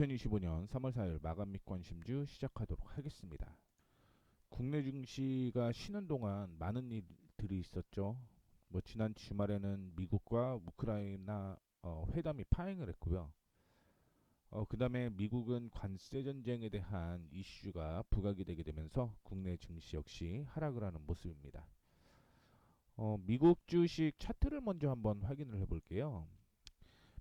2025년 3월 4일 마감 및 관심주 시작하도록 하겠습니다. 국내 증시가 쉬는 동안 많은 일들이 있었죠. 지난 주말에는 미국과 우크라이나 회담이 파행을 했고요. 그 다음에 미국은 관세 전쟁에 대한 이슈가 부각이 되게 되면서 국내 증시 역시 하락을 하는 모습입니다. 미국 주식 차트를 먼저 한번 확인을 해볼게요.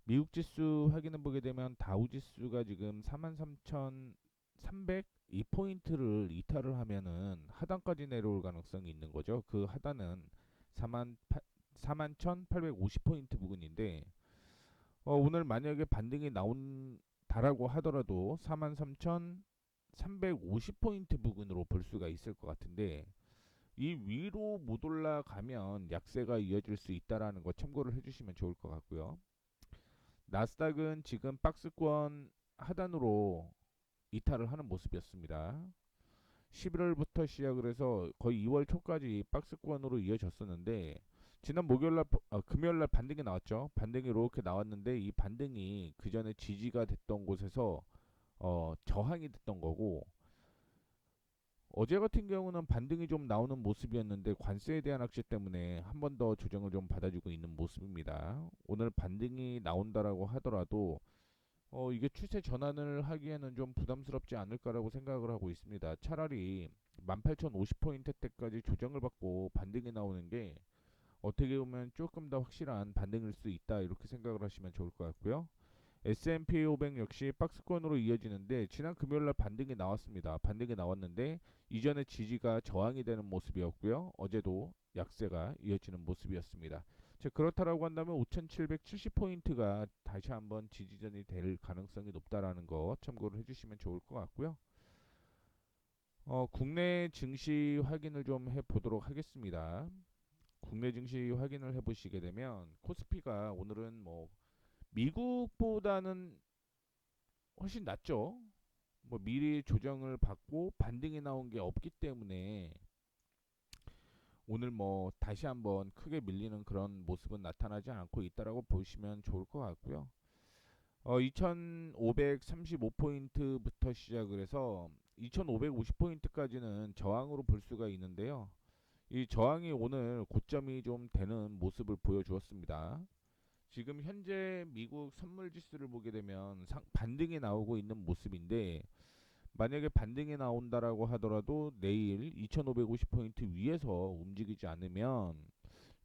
미국 지수 확인해 보게 되면 다우 지수가 지금 43,302포인트를 이탈을 하면은 하단까지 내려올 가능성이 있는 거죠. 그 하단은 41,850포인트 부근인데 오늘 만약에 반등이 나온다라고 하더라도 43,350포인트 부근으로 볼 수가 있을 것 같은데 이 위로 못 올라가면 약세가 이어질 수 있다라는 거 참고를 해주시면 좋을 것 같고요. 나스닥은 지금 박스권 하단으로 이탈을 하는 모습이었습니다. 11월부터 시작을 해서 거의 2월 초까지 박스권으로 이어졌었는데 지난 금요일날 반등이 나왔죠. 반등이 이렇게 나왔는데 이 반등이 그 전에 지지가 됐던 곳에서 저항이 됐던 거고 어제 같은 경우는 반등이 좀 나오는 모습이었는데 관세에 대한 악재 때문에 한 번 더 조정을 좀 받아주고 있는 모습입니다. 오늘 반등이 나온다라고 하더라도 이게 추세 전환을 하기에는 좀 부담스럽지 않을까라고 생각을 하고 있습니다. 차라리 18,050포인트 때까지 조정을 받고 반등이 나오는 게 어떻게 보면 조금 더 확실한 반등일 수 있다 이렇게 생각을 하시면 좋을 것 같고요. S&P 500 역시 박스권으로 이어지는데 지난 금요일날 반등이 나왔습니다. 반등이 나왔는데 이전에 지지가 저항이 되는 모습이었고요. 어제도 약세가 이어지는 모습이었습니다. 자, 그렇다라고 한다면 5,770포인트가 다시 한번 지지전이 될 가능성이 높다라는 거 참고를 해주시면 좋을 것 같고요. 국내 증시 확인을 좀 해보도록 하겠습니다. 국내 증시 확인을 해보시게 되면 코스피가 오늘은 미국보다는 훨씬 낫죠. 미리 조정을 받고 반등이 나온 게 없기 때문에 오늘 다시 한번 크게 밀리는 그런 모습은 나타나지 않고 있다라고 보시면 좋을 것 같고요. 2535포인트부터 시작을 해서 2550포인트까지는 저항으로 볼 수가 있는데요. 이 저항이 오늘 고점이 좀 되는 모습을 보여주었습니다. 지금 현재 미국 선물 지수를 보게 되면 반등이 나오고 있는 모습인데 만약에 반등이 나온다라고 하더라도 내일 2550포인트 위에서 움직이지 않으면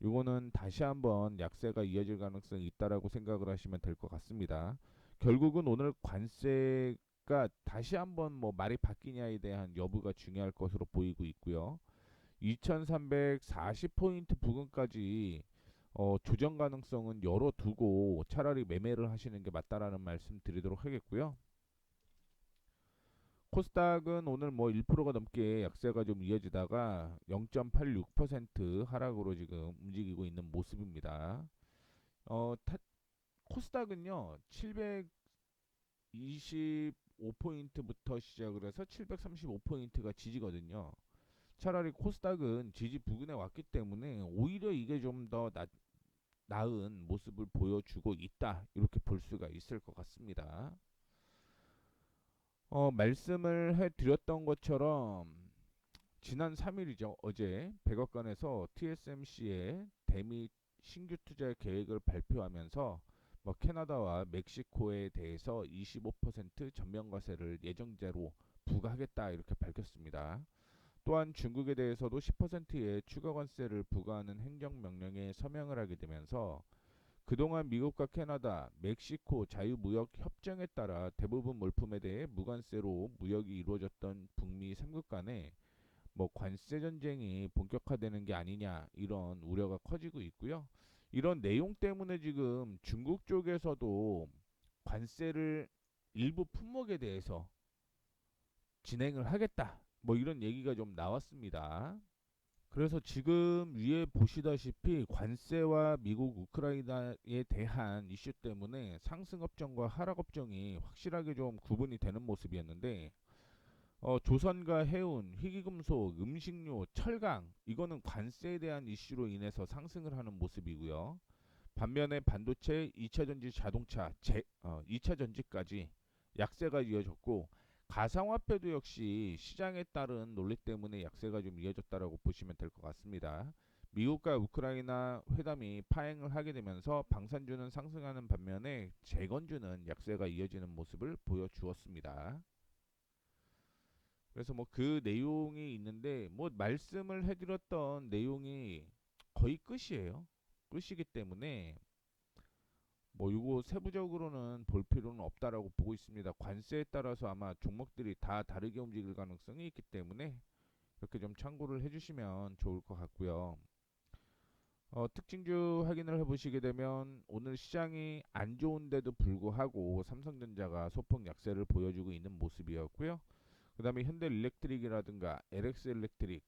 이거는 다시 한번 약세가 이어질 가능성이 있다라고 생각을 하시면 될 것 같습니다. 결국은 오늘 관세가 다시 한번 말이 바뀌냐에 대한 여부가 중요할 것으로 보이고 있고요. 2340포인트 부근까지 조정 가능성은 열어두고 차라리 매매를 하시는 게 맞다라는 말씀 드리도록 하겠고요. 코스닥은 오늘 1%가 넘게 약세가 좀 이어지다가 0.86% 하락으로 지금 움직이고 있는 모습입니다. 코스닥은요 725포인트부터 시작을 해서 735포인트가 지지거든요. 차라리 코스닥은 지지 부근에 왔기 때문에 오히려 이게 좀 더 나은 모습을 보여주고 있다 이렇게 볼 수가 있을 것 같습니다. 말씀을 해드렸던 것처럼 지난 3일이죠. 어제 백악관에서 TSMC의 대미 신규 투자 계획을 발표하면서 캐나다와 멕시코에 대해서 25% 전면과세를 예정제로 부과하겠다 이렇게 밝혔습니다. 또한 중국에 대해서도 10%의 추가 관세를 부과하는 행정명령에 서명을 하게 되면서 그동안 미국과 캐나다, 멕시코 자유무역 협정에 따라 대부분 물품에 대해 무관세로 무역이 이루어졌던 북미 3국 간에 관세 전쟁이 본격화되는 게 아니냐 이런 우려가 커지고 있고요. 이런 내용 때문에 지금 중국 쪽에서도 관세를 일부 품목에 대해서 진행을 하겠다. 이런 얘기가 좀 나왔습니다. 그래서 지금 위에 보시다시피 관세와 미국 우크라이나에 대한 이슈 때문에 상승 업종과 하락 업종이 확실하게 좀 구분이 되는 모습이었는데 조선과 해운, 희귀금속, 음식료, 철강 이거는 관세에 대한 이슈로 인해서 상승을 하는 모습이고요. 반면에 반도체, 2차전지 자동차, 2차전지까지 약세가 이어졌고, 가상화폐도 역시 시장에 따른 논리 때문에 약세가 좀 이어졌다라고 보시면 될 것 같습니다. 미국과 우크라이나 회담이 파행을 하게 되면서 방산주는 상승하는 반면에 재건주는 약세가 이어지는 모습을 보여주었습니다. 그래서 뭐 그 내용이 있는데 뭐 말씀을 해드렸던 내용이 거의 끝이에요. 끝이기 때문에 뭐 이거 세부적으로는 볼 필요는 없다라고 보고 있습니다. 관세에 따라서 아마 종목들이 다 다르게 움직일 가능성이 있기 때문에 이렇게 좀 참고를 해주시면 좋을 것 같고요. 특징주 확인을 해보시게 되면 오늘 시장이 안 좋은데도 불구하고 삼성전자가 소폭 약세를 보여주고 있는 모습이었고요. 그 다음에 현대일렉트릭이라든가 LX일렉트릭,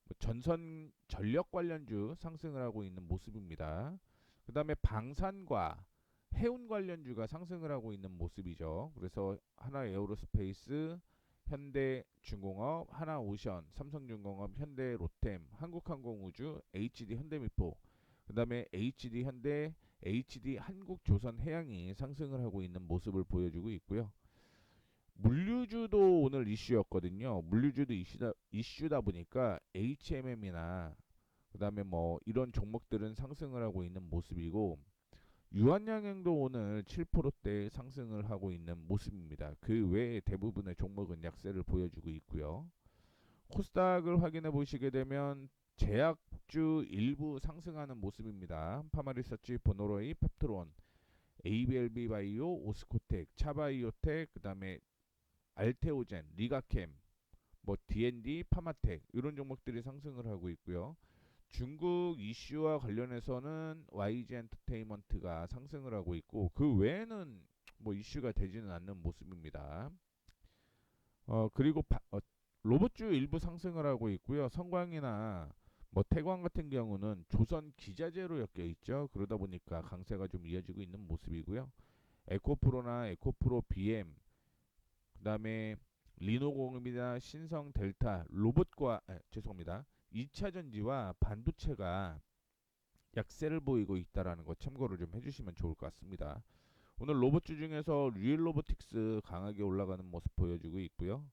뭐 전선 전력 관련주 상승을 하고 있는 모습입니다. 그 다음에 방산과 해운 관련주가 상승을 하고 있는 모습이죠. 그래서 하나에어로스페이스, 현대중공업, 하나오션, 삼성중공업, 현대로템, 한국항공우주, HD 현대미포, 그 다음에 HD 현대, HD 한국조선해양이 상승을 하고 있는 모습을 보여주고 있고요. 물류주도 오늘 이슈였거든요. 물류주도 이슈다 보니까 HMM이나 그다음에 뭐 이런 종목들은 상승을 하고 있는 모습이고, 유한양행도 오늘 7%대 상승을 하고 있는 모습입니다. 그 외에 대부분의 종목은 약세를 보여주고 있고요. 코스닥을 확인해 보시게 되면 제약주 일부 상승하는 모습입니다. 파마리서치, 보노로이, 펩트론, ABLB 바이오, 오스코텍, 차바이오텍, 그다음에 알테오젠, 리가캠, 뭐 D&D, 파마텍 이런 종목들이 상승을 하고 있고요. 중국 이슈와 관련해서는 YG 엔터테인먼트가 상승을 하고 있고, 그 외에는 뭐 이슈가 되지는 않는 모습입니다. 그리고 로봇주 일부 상승을 하고 있고요. 성광이나 뭐 태광 같은 경우는 조선 기자재로 엮여 있죠. 그러다 보니까 강세가 좀 이어지고 있는 모습이고요. 에코프로나 에코프로 BM, 그다음에 리노공업이나 신성 델타 로봇과 죄송합니다. 2차 전지와 반도체가 약세를 보이고 있다라는 거 참고를 좀 해주시면 좋을 것 같습니다. 오늘 로봇주 중에서 리얼 로보틱스 강하게 올라가는 모습 보여주고 있고요.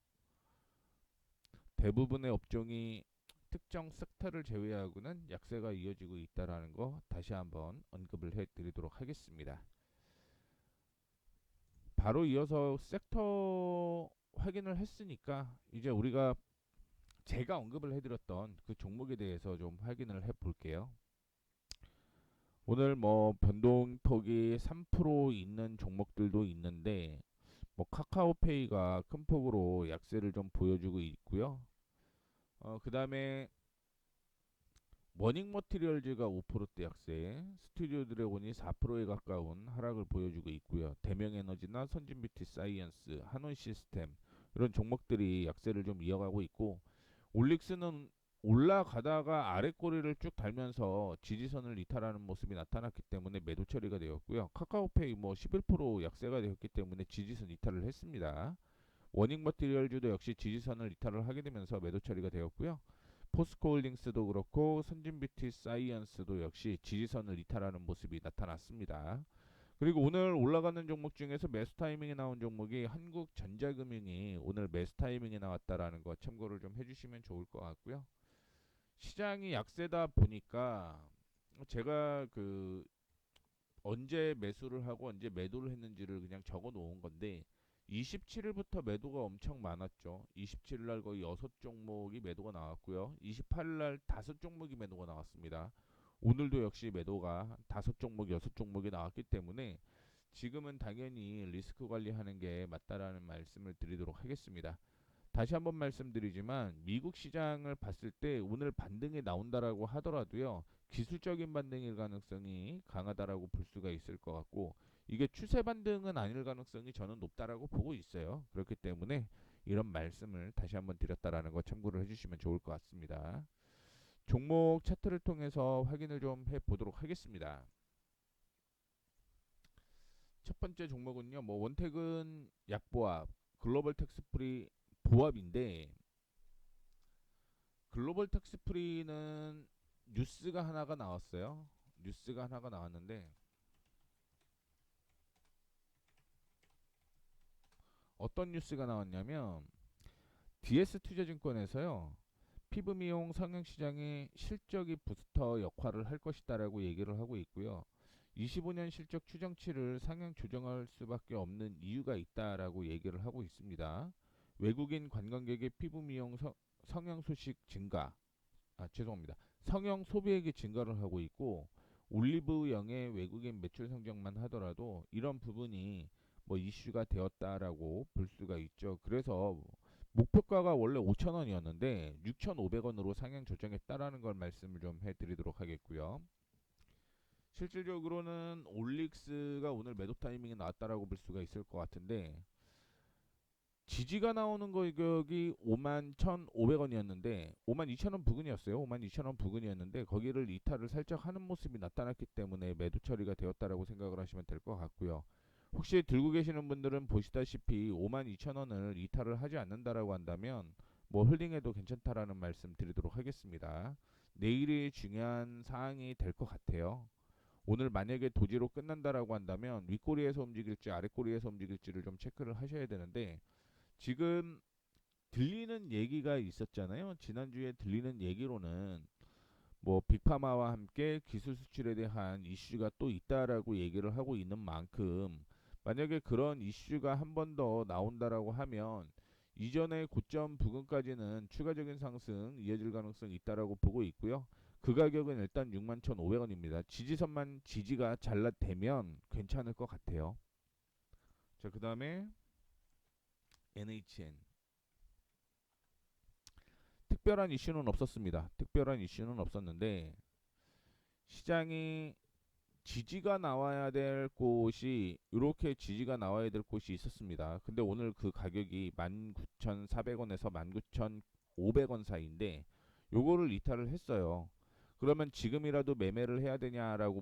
대부분의 업종이 특정 섹터를 제외하고는 약세가 이어지고 있다라는 거 다시 한번 언급을 해드리도록 하겠습니다. 바로 이어서 섹터 확인을 했으니까 이제 우리가 제가 언급을 해드렸던 그 종목에 대해서 좀 확인을 해볼게요. 오늘 뭐 변동폭이 3% 있는 종목들도 있는데, 뭐 카카오페이가 큰 폭으로 약세를 좀 보여주고 있고요. 그 다음에 머닝 머티리얼즈가 5%대 약세, 스튜디오 드래곤이 4%에 가까운 하락을 보여주고 있고요. 대명에너지나 선진뷰티 사이언스, 한원 시스템 이런 종목들이 약세를 좀 이어가고 있고, 올릭스는 올라가다가 아래 꼬리를 쭉 달면서 지지선을 이탈하는 모습이 나타났기 때문에 매도 처리가 되었고요. 카카오페이 뭐 11% 약세가 되었기 때문에 지지선 이탈을 했습니다. 워닝 머티리얼즈도 역시 지지선을 이탈을 하게 되면서 매도 처리가 되었고요. 포스코홀딩스도 그렇고 선진뷰티 사이언스도 역시 지지선을 이탈하는 모습이 나타났습니다. 그리고 오늘 올라가는 종목 중에서 매수 타이밍이 나온 종목이 한국전자금융이 오늘 매수 타이밍이 나왔다라는 거 참고를 좀 해주시면 좋을 것 같고요. 시장이 약세다 보니까 제가 그 언제 매수를 하고 언제 매도를 했는지를 그냥 적어 놓은 건데, 27일부터 매도가 엄청 많았죠. 27일 날 거의 6종목이 매도가 나왔고요. 28일 날 5종목이 매도가 나왔습니다. 오늘도 역시 매도가 5종목, 6종목이 나왔기 때문에 지금은 당연히 리스크 관리하는 게 맞다라는 말씀을 드리도록 하겠습니다. 다시 한번 말씀드리지만 미국 시장을 봤을 때 오늘 반등이 나온다라고 하더라도요, 기술적인 반등일 가능성이 강하다라고 볼 수가 있을 것 같고, 이게 추세 반등은 아닐 가능성이 저는 높다라고 보고 있어요. 그렇기 때문에 이런 말씀을 다시 한번 드렸다라는 거 참고를 해주시면 좋을 것 같습니다. 종목 차트를 통해서 확인을 좀 해보도록 하겠습니다. 첫 번째 종목은요, 뭐 원택은 약보합, 글로벌 텍스프리 보합인데, 글로벌 텍스프리는 뉴스가 하나가 나왔어요. 뉴스가 하나가 나왔는데, 어떤 뉴스가 나왔냐면 DS투자증권에서요. 피부 미용 성형 시장의 실적이 부스터 역할을 할 것이다라고 얘기를 하고 있고요. 25년 실적 추정치를 상향 조정할 수밖에 없는 이유가 있다라고 얘기를 하고 있습니다. 외국인 관광객의 피부 미용 성형 소식 증가, 죄송합니다. 성형 소비액이 증가를 하고 있고 올리브영의 외국인 매출 성장만 하더라도 이런 부분이 뭐 이슈가 되었다라고 볼 수가 있죠. 그래서 목표가가 원래 5,000원이었는데 6,500원으로 상향 조정했다라는 걸 말씀을 좀 해드리도록 하겠고요. 실질적으로는 올릭스가 오늘 매도 타이밍이 나왔다라고 볼 수가 있을 것 같은데 지지가 나오는 가격이 51,500원이었는데 52,000원 부근이었어요. 52,000원 부근이었는데 거기를 이탈을 살짝 하는 모습이 나타났기 때문에 매도 처리가 되었다라고 생각을 하시면 될 것 같고요. 혹시 들고 계시는 분들은 보시다시피 52,000원을 이탈을 하지 않는다라고 한다면 뭐 홀딩해도 괜찮다라는 말씀 드리도록 하겠습니다. 내일이 중요한 사항이 될 것 같아요. 오늘 만약에 도지로 끝난다라고 한다면 윗꼬리에서 움직일지 아랫꼬리에서 움직일지를 좀 체크를 하셔야 되는데 지금 들리는 얘기가 있었잖아요. 지난주에 들리는 얘기로는 뭐 빅파마와 함께 기술 수출에 대한 이슈가 또 있다라고 얘기를 하고 있는 만큼 만약에 그런 이슈가 한 번 더 나온다라고 하면 이전의 고점 부근까지는 추가적인 상승 이어질 가능성이 있다라고 보고 있고요. 그 가격은 일단 61,500원입니다. 지지선만 지지가 잘라되면 괜찮을 것 같아요. 자, 그 다음에 NHN. 특별한 이슈는 없었습니다. 특별한 이슈는 없었는데 시장이 지지가 나와야 될 곳이 이렇게 지지가 나와야 될 곳이 있었습니다. 근데 오늘 그 가격이 19,400원에서 19,500원 사이인데 요거를 이탈을 했어요. 그러면 지금이라도 매매를 해야 되냐라고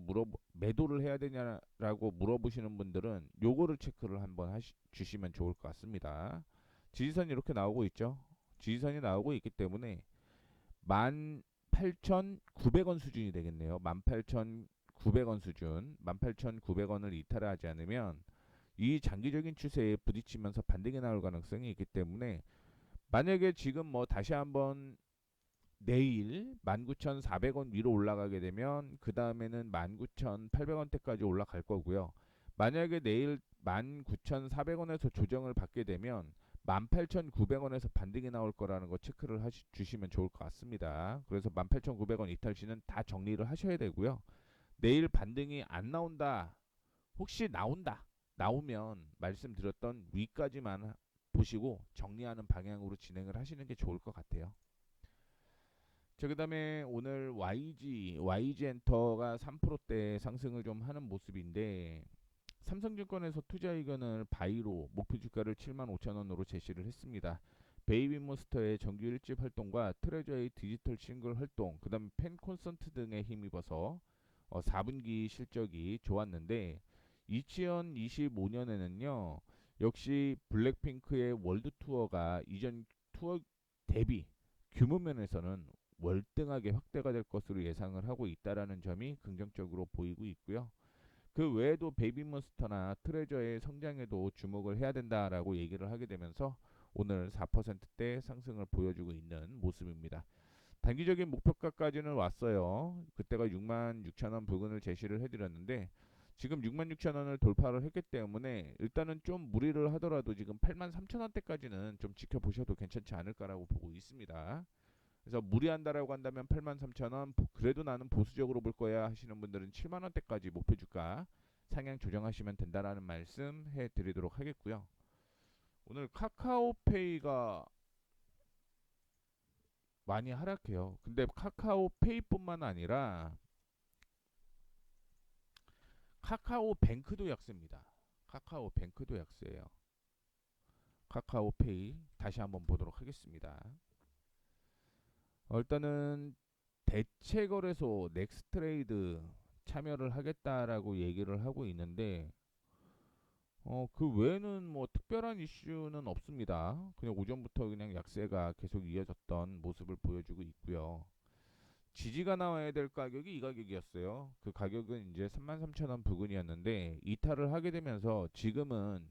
매도를 해야 되냐라고 물어보시는 분들은 요거를 체크를 한번 주시면 좋을 것 같습니다. 지지선이 이렇게 나오고 있죠. 지지선이 나오고 있기 때문에 18,900원 수준이 되겠네요. 18,900원 수준. 18,900원을 이탈하지 않으면 이 장기적인 추세에 부딪히면서 반등이 나올 가능성이 있기 때문에 만약에 지금 뭐 다시 한번 내일 19,400원 위로 올라가게 되면 그 다음에는 19,800원대까지 올라갈 거고요. 만약에 내일 19,400원에서 조정을 받게 되면 18,900원에서 반등이 나올 거라는 거 체크를 주시면 좋을 것 같습니다. 그래서 18,900원 이탈 시는 다 정리를 하셔야 되고요. 내일 반등이 안 나온다. 혹시 나오면 말씀드렸던 위까지만 보시고 정리하는 방향으로 진행을 하시는 게 좋을 것 같아요. 자, 그다음에 오늘 YG엔터가 3%대 상승을 좀 하는 모습인데 삼성증권에서 투자 의견을 바이로 목표 주가를 75,000원으로 제시를 했습니다. 베이비몬스터의 정규 1집 활동과 트레저의 디지털 싱글 활동, 그다음에 팬 콘서트 등에 힘입어서 4분기 실적이 좋았는데 2025년에는요 역시 블랙핑크의 월드 투어가 이전 투어 대비 규모 면에서는 월등하게 확대가 될 것으로 예상을 하고 있다라는 점이 긍정적으로 보이고 있고요. 그 외에도 베이비몬스터나 트레저의 성장에도 주목을 해야 된다라고 얘기를 하게 되면서 오늘 4%대 상승을 보여주고 있는 모습입니다. 단기적인 목표가까지는 왔어요. 그때가 66,000원 부근을 제시를 해드렸는데 지금 66,000원을 돌파를 했기 때문에 일단은 좀 무리를 하더라도 지금 83,000원대까지는 좀 지켜보셔도 괜찮지 않을까라고 보고 있습니다. 그래서 무리한다라고 한다면 83,000원, 그래도 나는 보수적으로 볼 거야 하시는 분들은 7만원대까지 목표 주가 상향 조정하시면 된다라는 말씀 해드리도록 하겠고요. 오늘 카카오페이가 많이 하락해요. 근데 카카오페이뿐만 아니라 카카오뱅크도 약세입니다. 카카오뱅크도 약세예요. 카카오페이 다시 한번 보도록 하겠습니다. 일단은 대체거래소 넥스트레이드 참여를 하겠다라고 얘기를 하고 있는데 그 외에는 뭐 특별한 이슈는 없습니다. 그냥 오전부터 그냥 약세가 계속 이어졌던 모습을 보여주고 있고요. 지지가 나와야 될 가격이 이 가격이었어요. 그 가격은 이제 33,000원 부근이었는데 이탈을 하게 되면서 지금은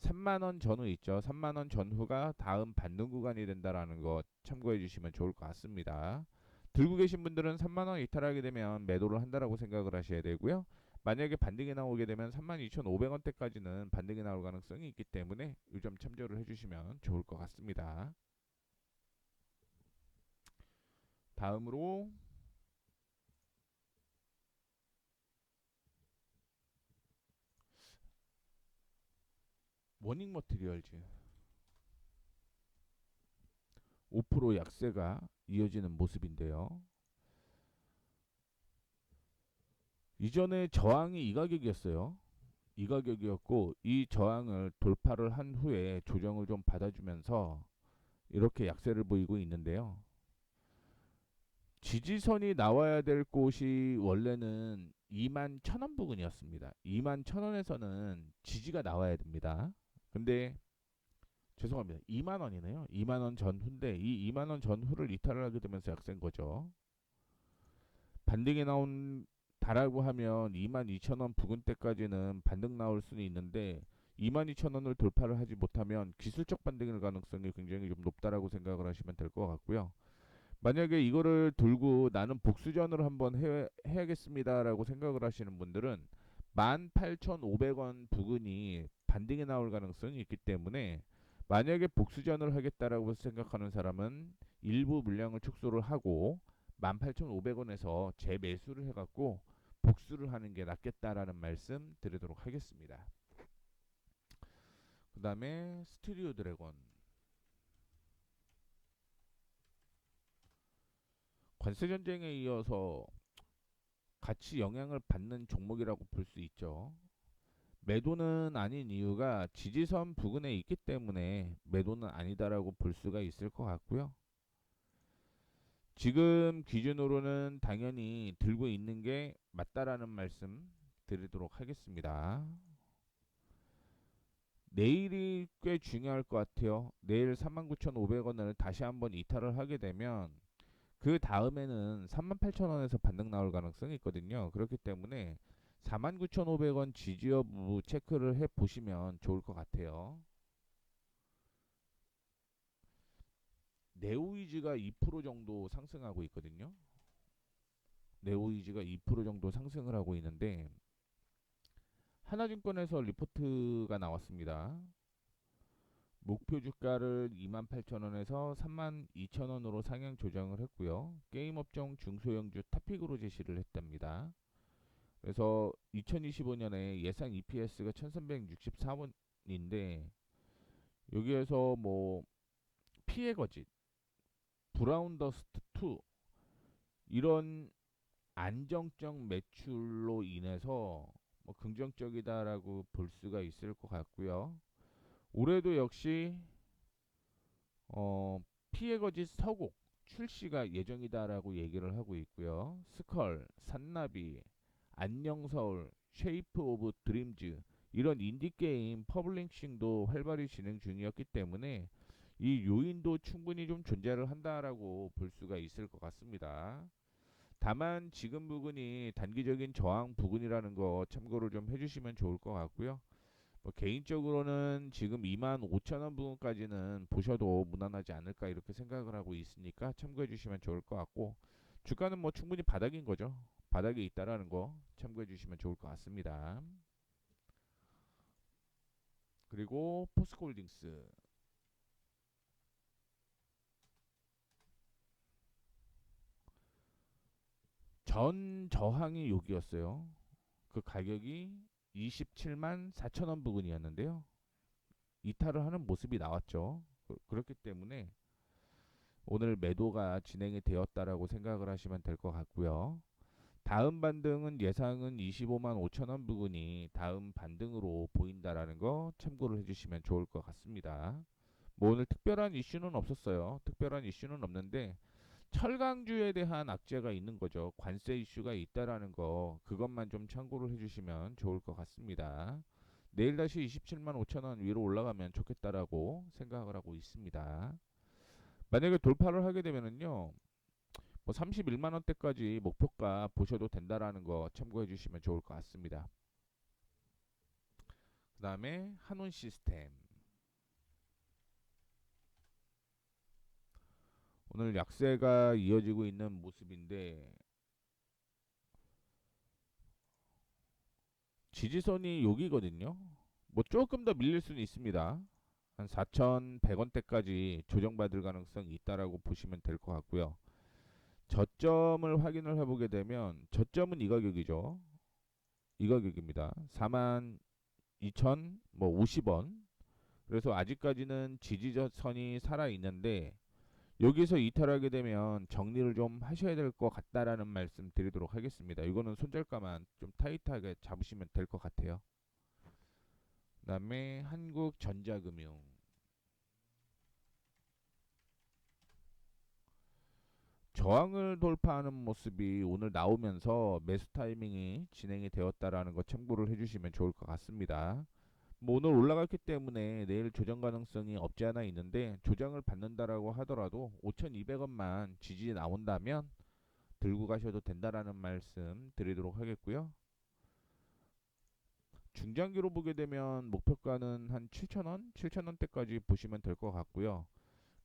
3만 원 전후 있죠. 3만 원 전후가 다음 반등 구간이 된다라는 거 참고해 주시면 좋을 것 같습니다. 들고 계신 분들은 3만 원 이탈하게 되면 매도를 한다라고 생각을 하셔야 되고요. 만약에 반등이 나오게 되면 32,500원대까지는 반등이 나올 가능성이 있기 때문에 이 점 참조를 해주시면 좋을 것 같습니다. 다음으로 워닝 머티리얼즈 5% 약세가 이어지는 모습인데요. 이전에 저항이 이 가격이었어요. 이 가격이었고 이 저항을 돌파를 한 후에 조정을 좀 받아주면서 이렇게 약세를 보이고 있는데요. 지지선이 나와야 될 곳이 원래는 2만 1,000원 부근이었습니다. 2만 1,000원에서는 지지가 나와야 됩니다. 근데 죄송합니다. 2만 원이네요. 2만 원 전후인데 이 2만 원 전후를 이탈을 하게 되면서 약세인 거죠. 반등이 나온 다라고 하면 22,000원 부근대까지는 반등 나올 수는 있는데 22,000원을 돌파를 하지 못하면 기술적 반등일 가능성이 굉장히 좀 높다라고 생각을 하시면 될 것 같고요. 만약에 이거를 들고 나는 복수전을 한번 해야겠습니다라고 생각을 하시는 분들은 18,500원 부근이 반등이 나올 가능성이 있기 때문에 만약에 복수전을 하겠다라고 생각하는 사람은 일부 물량을 축소를 하고 18,500원에서 재매수를 해갖고 복수를 하는 게 낫겠다라는 말씀 드리도록 하겠습니다. 그 다음에 스튜디오 드래곤 관세 전쟁에 이어서 같이 영향을 받는 종목이라고 볼 수 있죠. 매도는 아닌 이유가 지지선 부근에 있기 때문에 매도는 아니다라고 볼 수가 있을 것 같고요. 지금 기준으로는 당연히 들고 있는 게 맞다라는 말씀 드리도록 하겠습니다. 내일이 꽤 중요할 것 같아요. 내일 39,500원을 다시 한번 이탈을 하게 되면 그 다음에는 38,000원에서 반등 나올 가능성이 있거든요. 그렇기 때문에 49,500원 지지 여부 체크를 해 보시면 좋을 것 같아요. 네오이즈가 2% 정도 상승하고 있거든요. 네오이즈가 2% 정도 상승을 하고 있는데 하나증권에서 리포트가 나왔습니다. 목표 주가를 28,000원에서 32,000원으로 상향 조정을 했고요. 게임 업종 중소형주 탑픽으로 제시를 했답니다. 그래서 2025년에 예상 EPS가 1364원인데 여기에서 뭐 피해 거짓, 브라운 더스트 2 이런 안정적 매출로 인해서 뭐 긍정적이다라고 볼 수가 있을 것 같고요. 올해도 역시 어, 피해 거짓 서곡 출시가 예정이다라고 얘기를 하고 있고요. 스컬, 산나비, 안녕서울, 쉐이프 오브 드림즈 이런 인디게임 퍼블리싱도 활발히 진행 중이었기 때문에 이 요인도 충분히 좀 존재를 한다라고 볼 수가 있을 것 같습니다. 다만 지금 부분이 단기적인 저항 부분이라는 거 참고를 좀 해주시면 좋을 것 같고요. 뭐 개인적으로는 지금 25,000원 부분까지는 보셔도 무난하지 않을까 이렇게 생각을 하고 있으니까 참고해 주시면 좋을 것 같고 주가는 뭐 충분히 바닥인 거죠. 바닥에 있다라는 거 참고해 주시면 좋을 것 같습니다. 그리고 포스코홀딩스 전 저항이 여기였어요. 그 가격이 27만 4천원 부근이었는데요. 이탈을 하는 모습이 나왔죠. 그렇기 때문에 오늘 매도가 진행이 되었다라고 생각을 하시면 될 것 같고요. 다음 반등은 예상은 25만 5천원 부근이 다음 반등으로 보인다라는 거 참고를 해주시면 좋을 것 같습니다. 뭐 오늘 특별한 이슈는 없었어요. 특별한 이슈는 없는데 철강주에 대한 악재가 있는 거죠. 관세 이슈가 있다라는 거 그것만 좀 참고를 해주시면 좋을 것 같습니다. 내일 다시 27만 5천원 위로 올라가면 좋겠다라고 생각을 하고 있습니다. 만약에 돌파를 하게 되면은요. 뭐 31만 원대까지 목표가 보셔도 된다라는 거 참고해 주시면 좋을 것 같습니다. 그 다음에 한온 시스템. 오늘 약세가 이어지고 있는 모습인데 지지선이 여기거든요. 뭐 조금 더 밀릴 수는 있습니다. 한 4,100원대까지 조정받을 가능성이 있다라고 보시면 될 것 같고요. 저점을 확인을 해보게 되면 저점은 이 가격이죠. 이 가격입니다. 42,050원. 그래서 아직까지는 지지선이 살아 있는데 여기서 이탈하게 되면 정리를 좀 하셔야 될 것 같다라는 말씀 드리도록 하겠습니다. 이거는 손절가만 좀 타이트하게 잡으시면 될 것 같아요. 그다음에 한국전자금융. 저항을 돌파하는 모습이 오늘 나오면서 매수 타이밍이 진행이 되었다라는 거 참고를 해주시면 좋을 것 같습니다. 뭐 오늘 올라갔기 때문에 내일 조정 가능성이 없지 않아 있는데 조정을 받는다라고 하더라도 5,200원만 지지 나온다면 들고 가셔도 된다라는 말씀 드리도록 하겠고요. 중장기로 보게 되면 목표가는 한 7,000원, 7,000원대까지 보시면 될 것 같고요.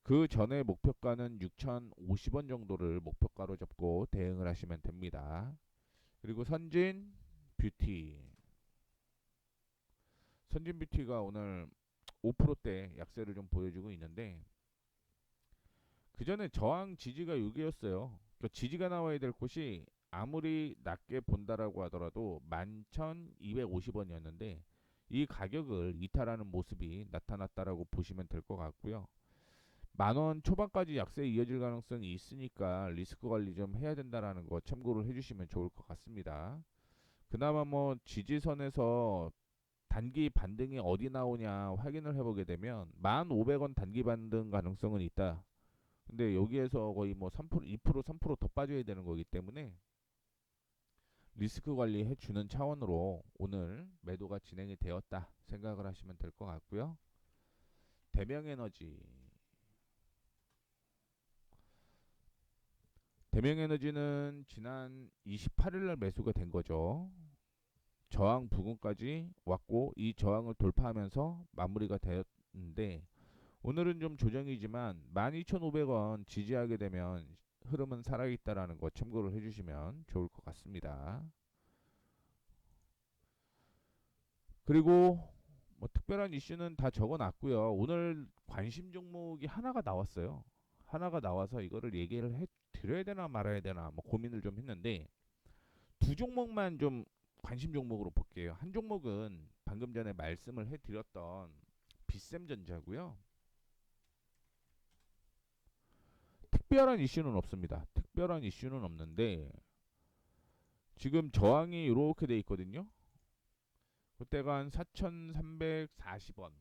그 전에 목표가는 6,050원 정도를 목표가로 잡고 대응을 하시면 됩니다. 그리고 선진 뷰티. 선진 뷰티가 오늘 5%대 약세를 좀 보여주고 있는데 그 전에 저항 지지가 6이었어요. 그러니까 지지가 나와야 될 곳이 아무리 낮게 본다라고 하더라도 11,250원이었는데 이 가격을 이탈하는 모습이 나타났다라고 보시면 될 것 같고요. 10,000원 초반까지 약세에 이어질 가능성이 있으니까 리스크 관리 좀 해야 된다라는 거 참고를 해주시면 좋을 것 같습니다. 그나마 뭐 지지선에서 단기 반등이 어디 나오냐 확인을 해보게 되면 1,500원 단기 반등 가능성은 있다. 근데 여기에서 거의 뭐 3%, 2%, 3%더 빠져야 되는 거기 때문에 리스크 관리 해주는 차원으로 오늘 매도가 진행이 되었다 생각을 하시면 될 것 같고요. 대명에너지. 대명에너지는 지난 28일 날 매수가 된 거죠. 저항 부근까지 왔고 이 저항을 돌파하면서 마무리가 되었는데 오늘은 좀 조정이지만 12,500원 지지하게 되면 흐름은 살아있다라는 거 참고를 해주시면 좋을 것 같습니다. 그리고 뭐 특별한 이슈는 다 적어놨고요. 오늘 관심 종목이 하나가 나왔어요. 하나가 나와서 이거를 얘기를 해 드려야 되나 말아야 되나 뭐 고민을 좀 했는데 두 종목만 좀 관심 종목으로 볼게요. 한 종목은 방금 전에 말씀을 해드렸던 빗셈전자고요. 특별한 이슈는 없습니다. 특별한 이슈는 없는데 지금 저항이 이렇게 돼 있거든요. 그때가 한 4,340원.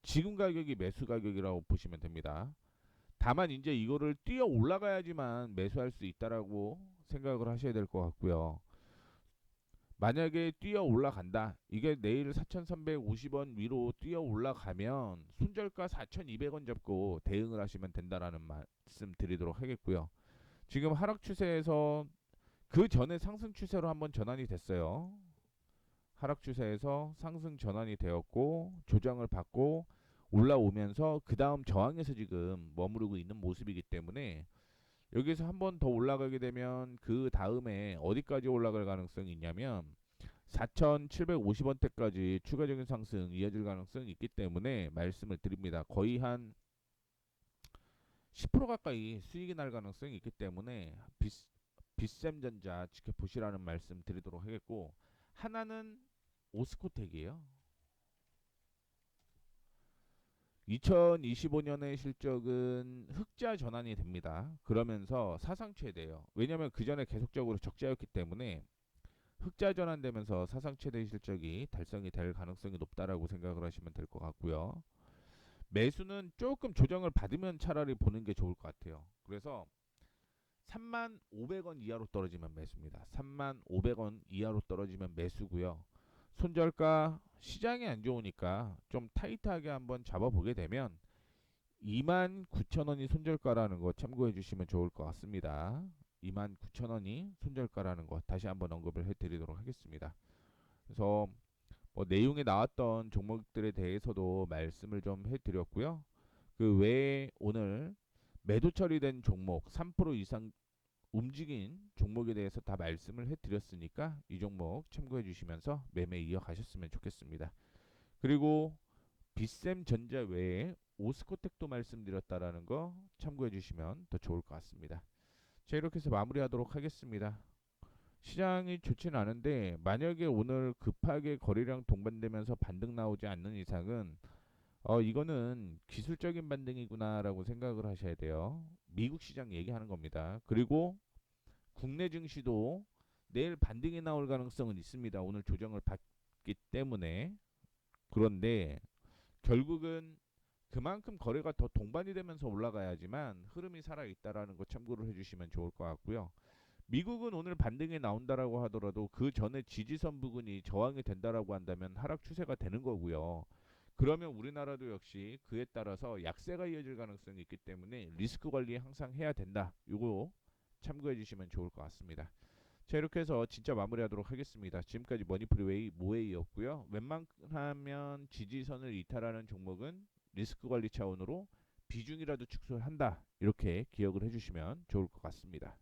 지금 가격이 매수 가격이라고 보시면 됩니다. 다만 이제 이거를 뛰어 올라가야지만 매수할 수 있다라고 생각을 하셔야 될 것 같고요. 만약에 뛰어 올라간다. 이게 내일 4,350원 위로 뛰어 올라가면 손절가 4,200원 잡고 대응을 하시면 된다라는 말씀 드리도록 하겠고요. 지금 하락 추세에서 그 전에 상승 추세로 한번 전환이 됐어요. 하락 추세에서 상승 전환이 되었고 조정을 받고 올라오면서 그 다음 저항에서 지금 머무르고 있는 모습이기 때문에 여기서 한 번 더 올라가게 되면 그 다음에 어디까지 올라갈 가능성이 있냐면 4,750원대까지 추가적인 상승 이어질 가능성이 있기 때문에 말씀을 드립니다. 거의 한 10% 가까이 수익이 날 가능성이 있기 때문에 빗셈전자 지켜보시라는 말씀 드리도록 하겠고 하나는 오스코텍이에요. 2025년의 실적은 흑자 전환이 됩니다. 그러면서 사상 최대예요. 왜냐하면 그 전에 계속적으로 적자였기 때문에 흑자 전환되면서 사상 최대 실적이 달성이 될 가능성이 높다라고 생각을 하시면 될 것 같고요. 매수는 조금 조정을 받으면 차라리 보는 게 좋을 것 같아요. 그래서 35,000원 이하로 떨어지면 매수입니다. 35,000원 이하로 떨어지면 매수고요. 손절가 시장이 안 좋으니까 좀 타이트하게 한번 잡아보게 되면 29,000원이 손절가라는 거 참고해 주시면 좋을 것 같습니다. 29,000원이 손절가라는 거 다시 한번 언급을 해드리도록 하겠습니다. 그래서 뭐 내용에 나왔던 종목들에 대해서도 말씀을 좀 해드렸고요. 그 외에 오늘 매도 처리된 종목 3% 이상 움직인 종목에 대해서 다 말씀을 해드렸으니까 이 종목 참고해 주시면서 매매 이어가셨으면 좋겠습니다. 그리고 빗셈전자 외에 오스코텍도 말씀드렸다라는 거 참고해 주시면 더 좋을 것 같습니다. 자, 이렇게 해서 마무리하도록 하겠습니다. 시장이 좋지는 않은데 만약에 오늘 급하게 거래량 동반되면서 반등 나오지 않는 이상은 이거는 기술적인 반등이구나라고 생각을 하셔야 돼요. 미국 시장 얘기하는 겁니다. 그리고 국내 증시도 내일 반등이 나올 가능성은 있습니다. 오늘 조정을 받기 때문에. 그런데 결국은 그만큼 거래가 더 동반이 되면서 올라가야지만 흐름이 살아있다라는 거 참고를 해주시면 좋을 것 같고요. 미국은 오늘 반등이 나온다라고 하더라도 그 전에 지지선 부근이 저항이 된다라고 한다면 하락 추세가 되는 거고요. 그러면 우리나라도 역시 그에 따라서 약세가 이어질 가능성이 있기 때문에 리스크 관리 항상 해야 된다. 요거 참고해 주시면 좋을 것 같습니다. 자, 이렇게 해서 진짜 마무리하도록 하겠습니다. 지금까지 머니프리웨이 모웨이였고요. 웬만하면 지지선을 이탈하는 종목은 리스크 관리 차원으로 비중이라도 축소한다. 이렇게 기억을 해주시면 좋을 것 같습니다.